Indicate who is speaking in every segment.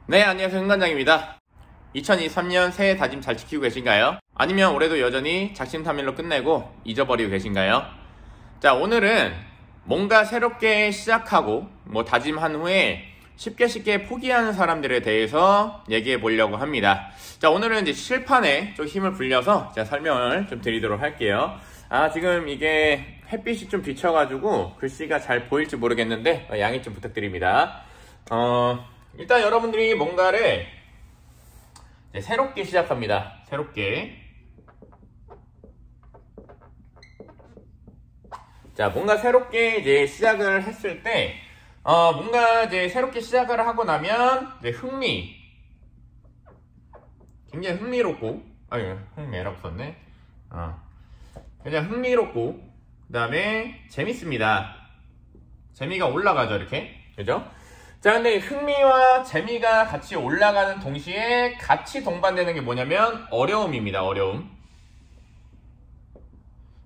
Speaker 1: 네, 안녕하세요. 흥관장입니다. 2023년 새해 다짐 잘 지키고 계신가요? 아니면 올해도 여전히 작심삼일로 끝내고 잊어버리고 계신가요? 자, 오늘은 뭔가 새롭게 시작하고 다짐한 후에 쉽게 포기하는 사람들에 대해서 얘기해 보려고 합니다. 자, 오늘은 이제 실판에 좀 힘을 불려서 제가 설명을 좀 드리도록 할게요. 지금 이게 햇빛이 좀 비쳐가지고 글씨가 잘 보일지 모르겠는데 양해 좀 부탁드립니다. 일단 여러분들이 뭔가를 새롭게 시작합니다. 새롭게. 자, 뭔가 새롭게 이제 시작을 했을 때, 뭔가 이제 새롭게 시작을 하고 나면, 이제 굉장히 흥미롭고, 흥미라고 썼네. 굉장히 흥미롭고, 그 다음에 재밌습니다. 재미가 올라가죠, 이렇게. 그죠? 자, 근데 흥미와 재미가 같이 올라가는 동시에 같이 동반되는 게 뭐냐면 어려움입니다. 어려움.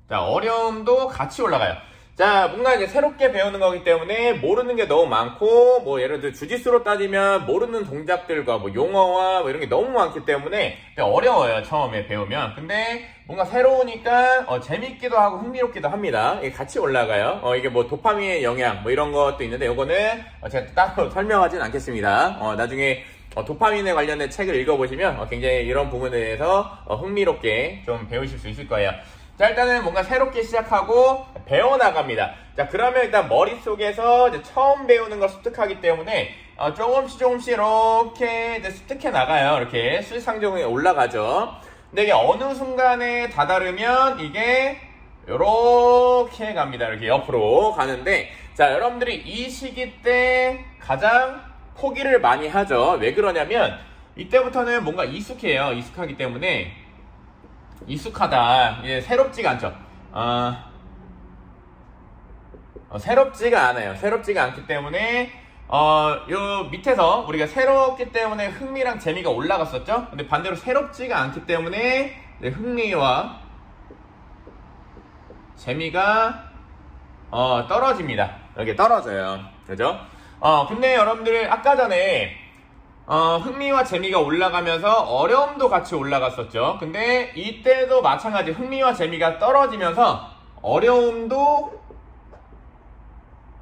Speaker 1: 자, 어려움도 같이 올라가요. 자, 뭔가 이제 새롭게 배우는 거기 때문에 모르는 게 너무 많고, 예를 들어 주짓수로 따지면 모르는 동작들과 용어와 이런 게 너무 많기 때문에 어려워요. 처음에 배우면. 근데 뭔가 새로우니까 재밌기도 하고 흥미롭기도 합니다. 이게 같이 올라가요. 이게 도파민의 영향 이런 것도 있는데 요거는 제가 따로 설명하진 않겠습니다. 나중에 도파민에 관련된 책을 읽어보시면 굉장히 이런 부분에 대해서 흥미롭게 좀 배우실 수 있을 거예요. 자, 일단은 뭔가 새롭게 시작하고 배워나갑니다. 자, 그러면 일단 머릿속에서 이제 처음 배우는 걸 습득하기 때문에 조금씩 이렇게 이제 습득해 나가요. 이렇게 수익상정에 올라가죠. 근데 이게 어느 순간에 다다르면 이게 이렇게 갑니다. 이렇게 옆으로 가는데, 자, 여러분들이 이 시기 때 가장 포기를 많이 하죠. 왜 그러냐면 이때부터는 뭔가 익숙해요. 익숙하기 때문에 익숙하다. 새롭지가 않죠. 새롭지가 않아요. 새롭지가 않기 때문에 요 밑에서 우리가 새롭기 때문에 흥미랑 재미가 올라갔었죠. 근데 반대로 새롭지가 않기 때문에 흥미와 재미가 떨어집니다. 이렇게 떨어져요. 그죠? 근데 여러분들 아까 전에 흥미와 재미가 올라가면서 어려움도 같이 올라갔었죠. 근데 이때도 마찬가지 흥미와 재미가 떨어지면서 어려움도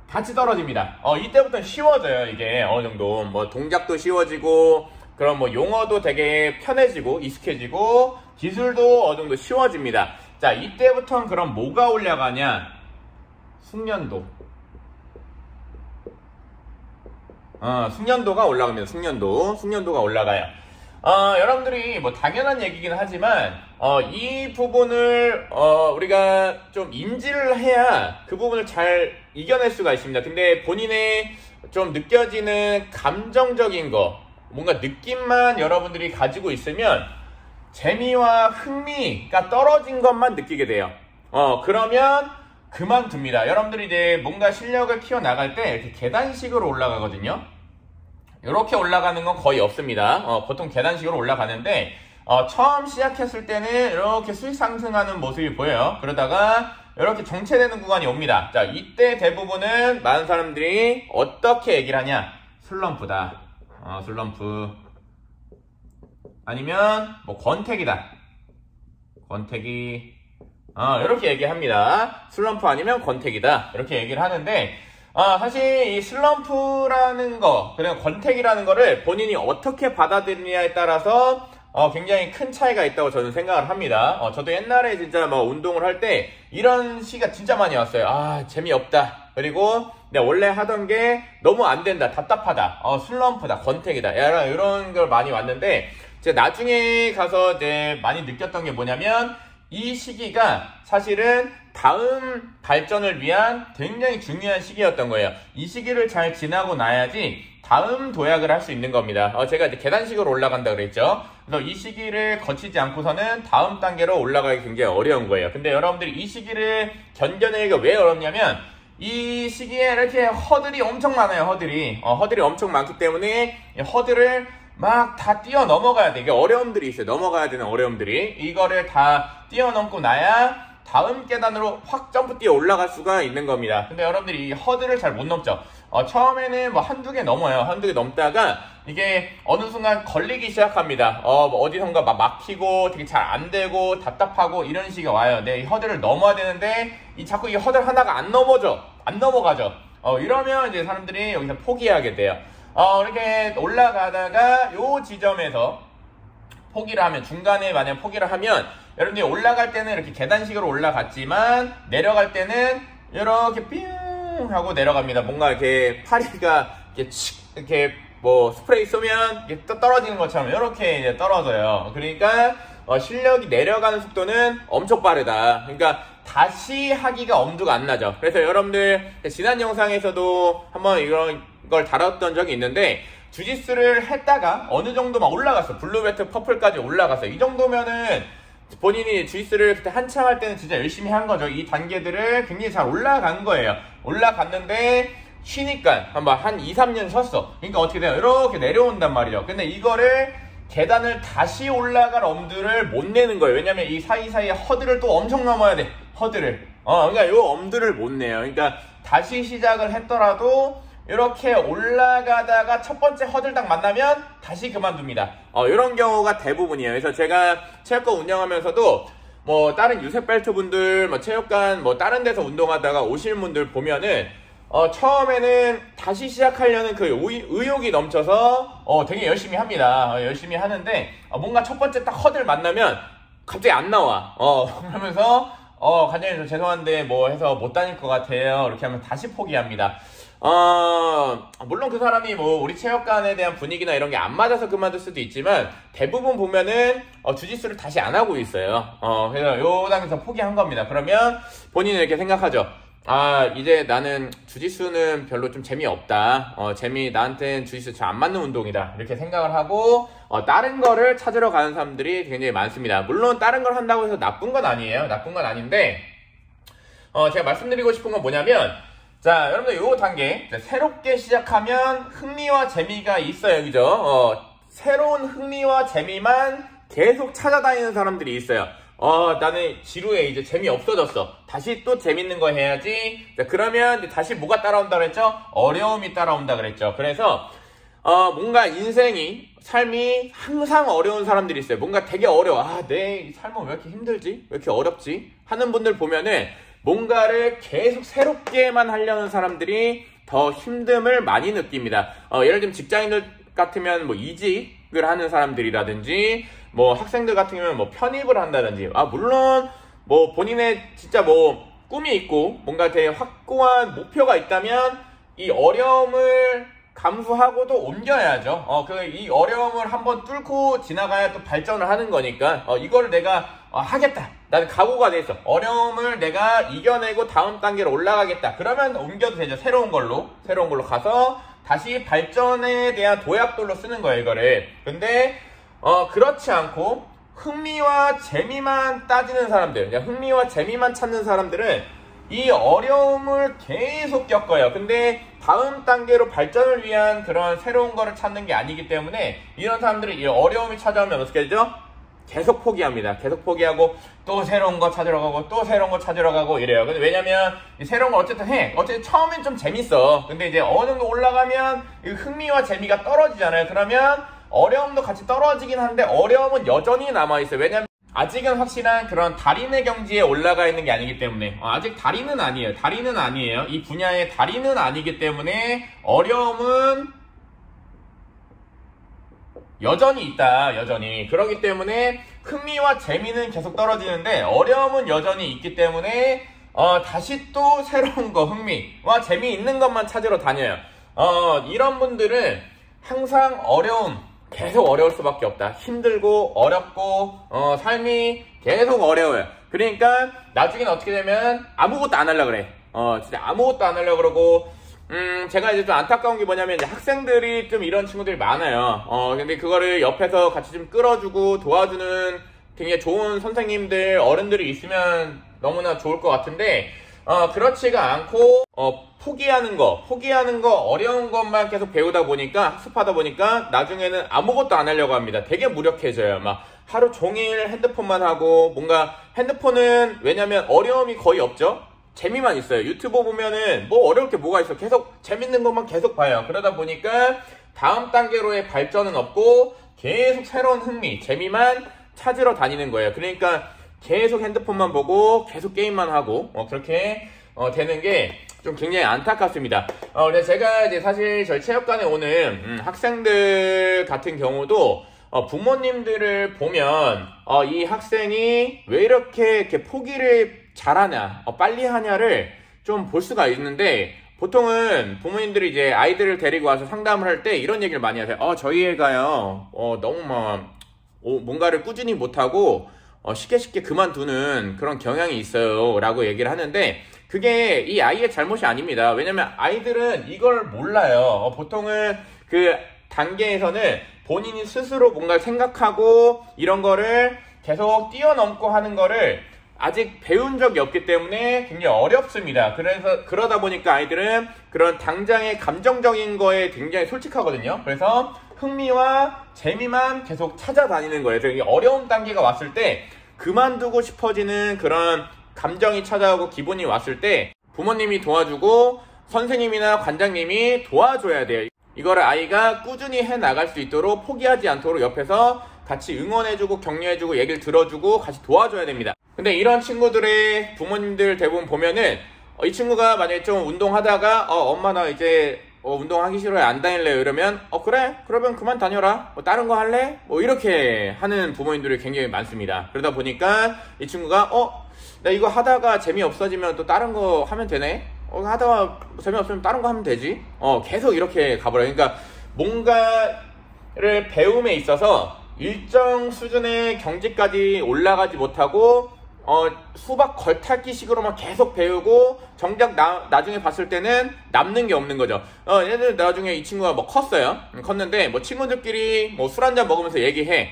Speaker 1: 같이 떨어집니다. 이때부터는 쉬워져요. 이게 어느 정도 동작도 쉬워지고, 그럼 용어도 되게 편해지고 익숙해지고 기술도 어느 정도 쉬워집니다. 자, 이때부터는 그럼 뭐가 올라가냐? 숙련도. 숙련도가 올라갑니다. 숙련도가 올라가요. 여러분들이 당연한 얘기긴 하지만 이 부분을 우리가 좀 인지를 해야 그 부분을 잘 이겨낼 수가 있습니다. 근데 본인의 좀 느껴지는 감정적인 거, 뭔가 느낌만 여러분들이 가지고 있으면 재미와 흥미가 떨어진 것만 느끼게 돼요. 그러면 그만둡니다. 여러분들이 이제 뭔가 실력을 키워나갈 때 이렇게 계단식으로 올라가거든요. 이렇게 올라가는 건 거의 없습니다. 보통 계단식으로 올라가는데 처음 시작했을 때는 이렇게 수익 상승하는 모습이 보여요. 그러다가 이렇게 정체되는 구간이 옵니다. 자, 이때 대부분은 많은 사람들이 어떻게 얘기를 하냐? 슬럼프다. 슬럼프. 아니면 권태기다. 권태기. 이렇게 얘기합니다. 슬럼프 아니면 권태기다. 이렇게 얘기를 하는데, 사실 이 슬럼프라는 거, 그리고 권태기라는 거를 본인이 어떻게 받아들이냐에 따라서 굉장히 큰 차이가 있다고 저는 생각을 합니다. 저도 옛날에 진짜 운동을 할 때 이런 시기가 진짜 많이 왔어요. 재미없다. 그리고 내가 원래 하던 게 너무 안 된다. 답답하다. 슬럼프다. 권태기다. 이런 걸 많이 왔는데, 제가 나중에 가서 이제 많이 느꼈던 게 뭐냐면, 이 시기가 사실은 다음 발전을 위한 굉장히 중요한 시기였던 거예요. 이 시기를 잘 지나고 나야지 다음 도약을 할 수 있는 겁니다. 제가 이제 계단식으로 올라간다 그랬죠. 그래서 이 시기를 거치지 않고서는 다음 단계로 올라가기 굉장히 어려운 거예요. 근데 여러분들이 이 시기를 견뎌내기가 왜 어렵냐면, 이 시기에 이렇게 허들이 엄청 많아요. 허들이 엄청 많기 때문에 허들을 막 다 뛰어넘어가야 돼. 이게 어려움들이 있어요. 넘어가야 되는 어려움들이. 이거를 다 뛰어넘고 나야 다음 계단으로 확 점프 뛰어 올라갈 수가 있는 겁니다. 근데 여러분들이 이 허들을 잘 못 넘죠. 처음에는 뭐 한두 개 넘어요. 한두 개 넘다가 이게 어느 순간 걸리기 시작합니다. 뭐 어디선가 막 막히고 되게 잘 안 되고 답답하고 이런 식이 와요. 이 허들을 넘어야 되는데 자꾸 이 허들 하나가 안 넘어가죠. 이러면 이제 사람들이 여기서 포기하게 돼요. 이렇게 올라가다가 요 지점에서 포기를 하면, 중간에 만약 포기를 하면, 여러분들이 올라갈 때는 이렇게 계단식으로 올라갔지만 내려갈 때는 이렇게 삥 하고 내려갑니다. 뭔가 이렇게 파리가 이렇게 뭐 스프레이 쏘면 이렇게 떨어지는 것처럼 이렇게 이제 떨어져요. 그러니까 실력이 내려가는 속도는 엄청 빠르다. 그러니까 다시 하기가 엄두가 안 나죠. 그래서 여러분들 지난 영상에서도 한번 이런 걸 다뤘던 적이 있는데, 주짓수를 했다가 어느 정도 막 올라갔어. 블루벨트 퍼플까지 올라갔어. 이 정도면은 본인이 주짓수를 그때 한창 할 때는 진짜 열심히 한 거죠. 이 단계들을 굉장히 잘 올라간 거예요. 올라갔는데 쉬니까 한 2, 3년 쉬었어. 그러니까 어떻게 돼요? 이렇게 내려온단 말이죠. 근데 이거를 계단을 다시 올라갈 엄두를 못 내는 거예요. 왜냐면 이 사이사이에 허들을 또 엄청 넘어야 돼. 허들을. 그러니까 이 엄두를 못 내요. 그러니까 다시 시작을 했더라도 이렇게 올라가다가 첫 번째 허들 딱 만나면 다시 그만둡니다. 이런 경우가 대부분이에요. 그래서 제가 체육관 운영하면서도 뭐 다른 유색벨트 분들, 뭐 체육관 뭐 다른 데서 운동하다가 오시는 분들 보면은 처음에는 다시 시작하려는 그 의욕이 넘쳐서 되게 열심히 합니다. 열심히 하는데 뭔가 첫 번째 딱 허들 만나면 갑자기 안 나와. 그러면서 관장님 저 죄송한데 뭐 해서 못 다닐 것 같아요. 이렇게 하면 다시 포기합니다. 물론 그 사람이 뭐 우리 체육관에 대한 분위기나 이런 게 안 맞아서 그만둘 수도 있지만, 대부분 보면은 주짓수를 다시 안 하고 있어요. 그래서 요 단계에서 포기한 겁니다. 그러면 본인은 이렇게 생각하죠. 이제 나는 주짓수는 별로 좀 재미없다. 나한테는 주짓수 잘 안 맞는 운동이다. 이렇게 생각을 하고 다른 거를 찾으러 가는 사람들이 굉장히 많습니다. 물론 다른 걸 한다고 해서 나쁜 건 아니에요. 나쁜 건 아닌데, 제가 말씀드리고 싶은 건 뭐냐면, 자, 여러분들 요 단계, 새롭게 시작하면 흥미와 재미가 있어요. 그죠? 새로운 흥미와 재미만 계속 찾아다니는 사람들이 있어요. 나는 지루해. 이제 재미 없어졌어. 다시 또 재밌는 거 해야지. 자, 그러면 다시 뭐가 따라온다 그랬죠? 어려움이 따라온다 그랬죠. 그래서 뭔가 삶이 항상 어려운 사람들이 있어요. 뭔가 되게 어려워. 내 삶은 왜 이렇게 힘들지? 왜 이렇게 어렵지? 하는 분들 보면은 뭔가를 계속 새롭게만 하려는 사람들이 더 힘듦을 많이 느낍니다. 예를 들면 직장인들 같으면 뭐 이직을 하는 사람들이라든지, 뭐 학생들 같은 경우는 뭐 편입을 한다든지, 물론 뭐 본인의 진짜 뭐 꿈이 있고 뭔가 되게 확고한 목표가 있다면 이 어려움을 감수하고도 옮겨야죠. 이 어려움을 한번 뚫고 지나가야 또 발전을 하는 거니까, 이거를 내가 하겠다. 나는 각오가 돼 있어. 어려움을 내가 이겨내고 다음 단계로 올라가겠다. 그러면 옮겨도 되죠. 새로운 걸로 가서 다시 발전에 대한 도약돌로 쓰는 거예요, 이거를. 근데 그렇지 않고 흥미와 재미만 따지는 사람들, 흥미와 재미만 찾는 사람들은 이 어려움을 계속 겪어요. 근데 다음 단계로 발전을 위한 그런 새로운 거를 찾는 게 아니기 때문에, 이런 사람들은 이 어려움이 찾아오면 어떻게 되죠? 계속 포기합니다. 계속 포기하고 또 새로운 거 찾으러 가고 또 새로운 거 찾으러 가고 이래요. 근데 왜냐면 이 새로운 거 어쨌든 처음엔 좀 재밌어. 근데 이제 어느 정도 올라가면 이 흥미와 재미가 떨어지잖아요. 그러면 어려움도 같이 떨어지긴 하는데 어려움은 여전히 남아있어요. 왜냐면 아직은 확실한 그런 달인의 경지에 올라가 있는 게 아니기 때문에, 아직 달인은 아니에요. 이 분야의 달인은 아니기 때문에 어려움은 여전히 있다. 그렇기 때문에 흥미와 재미는 계속 떨어지는데 어려움은 여전히 있기 때문에 다시 또 새로운 거, 흥미와 재미있는 것만 찾으러 다녀요. 이런 분들은 항상 계속 어려울 수밖에 없다. 힘들고 어렵고 삶이 계속 어려워요. 그러니까 나중에는 어떻게 되면 아무것도 안 하려고 그래. 진짜 아무것도 안 하려고 그러고, 제가 이제 좀 안타까운 게 뭐냐면, 이제 학생들이 좀 이런 친구들이 많아요. 근데 그거를 옆에서 같이 좀 끌어주고 도와주는 굉장히 좋은 선생님들, 어른들이 있으면 너무나 좋을 것 같은데, 그렇지가 않고, 포기하는 거, 어려운 것만 계속 배우다 보니까, 학습하다 보니까, 나중에는 아무것도 안 하려고 합니다. 되게 무력해져요. 막, 하루 종일 핸드폰만 하고, 뭔가 핸드폰은 왜냐면 어려움이 거의 없죠? 재미만 있어요. 유튜브 보면은 뭐 어려울 게 뭐가 있어. 계속 재밌는 것만 계속 봐요. 그러다 보니까 다음 단계로의 발전은 없고 계속 새로운 흥미, 재미만 찾으러 다니는 거예요. 그러니까 계속 핸드폰만 보고 계속 게임만 하고 그렇게 되는 게 좀 굉장히 안타깝습니다. 그래서 제가 이제 사실 저희 체육관에 오는 학생들 같은 경우도 부모님들을 보면 이 학생이 왜 이렇게 포기를 잘하냐, 빨리 하냐를 좀 볼 수가 있는데, 보통은 부모님들이 이제 아이들을 데리고 와서 상담을 할 때 이런 얘기를 많이 하세요. 저희 애가요 너무 뭔가를 꾸준히 못하고 쉽게 그만두는 그런 경향이 있어요 라고 얘기를 하는데, 그게 이 아이의 잘못이 아닙니다. 왜냐면 아이들은 이걸 몰라요. 보통은 그 단계에서는 본인이 스스로 뭔가를 생각하고 이런 거를 계속 뛰어넘고 하는 거를 아직 배운 적이 없기 때문에 굉장히 어렵습니다. 그래서 그러다 보니까 아이들은 그런 당장의 감정적인 거에 굉장히 솔직하거든요. 그래서 흥미와 재미만 계속 찾아다니는 거예요. 그래서 어려운 단계가 왔을 때 그만두고 싶어지는 그런 감정이 찾아오고 기분이 왔을 때 부모님이 도와주고 선생님이나 관장님이 도와줘야 돼요. 이거를 아이가 꾸준히 해 나갈 수 있도록, 포기하지 않도록 옆에서 같이 응원해주고 격려해주고 얘기를 들어주고 같이 도와줘야 됩니다. 근데 이런 친구들의 부모님들 대부분 보면은 이 친구가 만약에 좀 운동하다가 엄마 나 이제 운동하기 싫어요, 안 다닐래요 이러면 그래? 그러면 그만 다녀라, 다른 거 할래? 이렇게 하는 부모님들이 굉장히 많습니다. 그러다 보니까 이 친구가 나 이거 하다가 재미없어지면 또 다른 거 하면 되네? 하다가 재미없으면 다른 거 하면 되지? 계속 이렇게 가버려요. 그러니까 뭔가를 배움에 있어서 일정 수준의 경지까지 올라가지 못하고 수박 걸타기 식으로만 계속 배우고 정작 나중에 봤을 때는 남는 게 없는 거죠. 얘들 나중에 이 친구가 컸어요. 컸는데 친구들끼리 술 한잔 먹으면서 얘기해.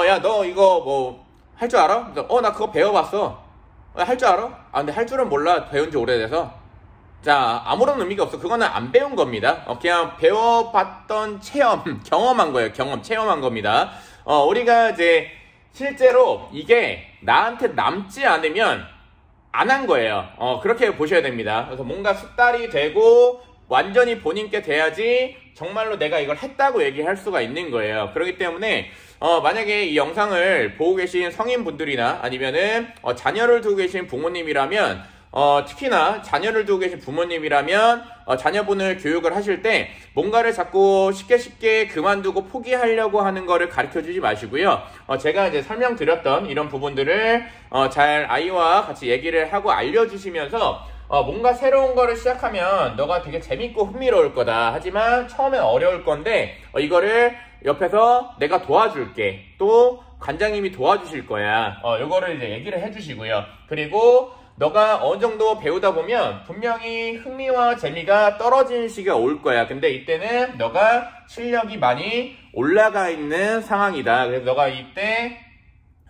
Speaker 1: 야 너 이거 할 줄 알아? 나 그거 배워봤어. 할 줄 알아? 근데 할 줄은 몰라. 배운 지 오래돼서. 자, 아무런 의미가 없어. 그거는 안 배운 겁니다. 그냥 배워봤던 경험한 거예요. 체험한 겁니다. 우리가 이제 실제로 이게 나한테 남지 않으면 안 한 거예요. 그렇게 보셔야 됩니다. 그래서 뭔가 숙달이 되고 완전히 본인께 돼야지 정말로 내가 이걸 했다고 얘기할 수가 있는 거예요. 그렇기 때문에 만약에 이 영상을 보고 계신 성인분들이나 아니면은 자녀를 두고 계신 부모님이라면 특히나 자녀를 두고 계신 부모님이라면 자녀분을 교육을 하실 때 뭔가를 자꾸 쉽게 뭔가를 포기하려고 하는 거를 가르쳐 주지 마시고요. 제가 이제 설명드렸던 이런 부분들을 잘 아이와 같이 얘기를 하고 알려주시면서 뭔가 새로운 거를 시작하면 너가 되게 재밌고 흥미로울 거다. 하지만 처음엔 어려울 건데 이거를 옆에서 내가 도와줄게. 또 관장님이 도와주실 거야. 요거를 이제 얘기를 해주시고요. 그리고 너가 어느 정도 배우다 보면 분명히 흥미와 재미가 떨어지는 시기가 올 거야. 근데 이때는 너가 실력이 많이 올라가 있는 상황이다. 그래서 너가 이때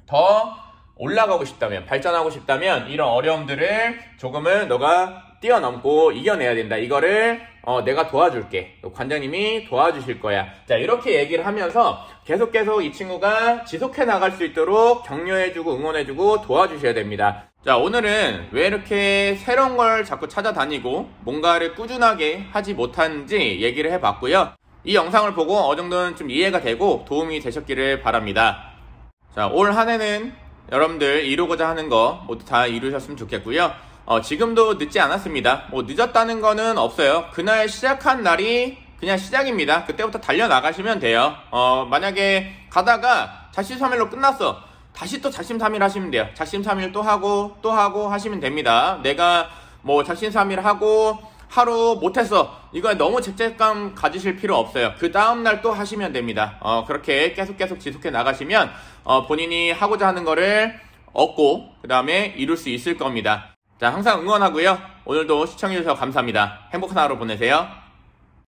Speaker 1: 더 올라가고 싶다면, 발전하고 싶다면 이런 어려움들을 조금은 너가 뛰어넘고 이겨내야 된다. 이거를 내가 도와줄게. 관장님이 도와주실 거야. 자, 이렇게 얘기를 하면서 계속 이 친구가 지속해 나갈 수 있도록 격려해주고 응원해주고 도와주셔야 됩니다. 자, 오늘은 왜 이렇게 새로운 걸 자꾸 찾아다니고 뭔가를 꾸준하게 하지 못하는지 얘기를 해봤고요. 이 영상을 보고 어느 정도는 좀 이해가 되고 도움이 되셨기를 바랍니다. 자, 올 한 해는 여러분들 이루고자 하는 거 모두 다 이루셨으면 좋겠고요. 지금도 늦지 않았습니다. 늦었다는 거는 없어요. 그날 시작한 날이 그냥 시작입니다. 그때부터 달려나가시면 돼요. 만약에 가다가 작심삼일로 끝났어. 다시 또 작심삼일 하시면 돼요. 작심삼일 또 하고 하시면 됩니다. 내가 작심삼일 하고 하루 못했어. 이거 너무 죄책감 가지실 필요 없어요. 그 다음날 또 하시면 됩니다. 그렇게 계속 지속해 나가시면 본인이 하고자 하는 거를 얻고 그 다음에 이룰 수 있을 겁니다. 자, 항상 응원하고요. 오늘도 시청해주셔서 감사합니다. 행복한 하루 보내세요.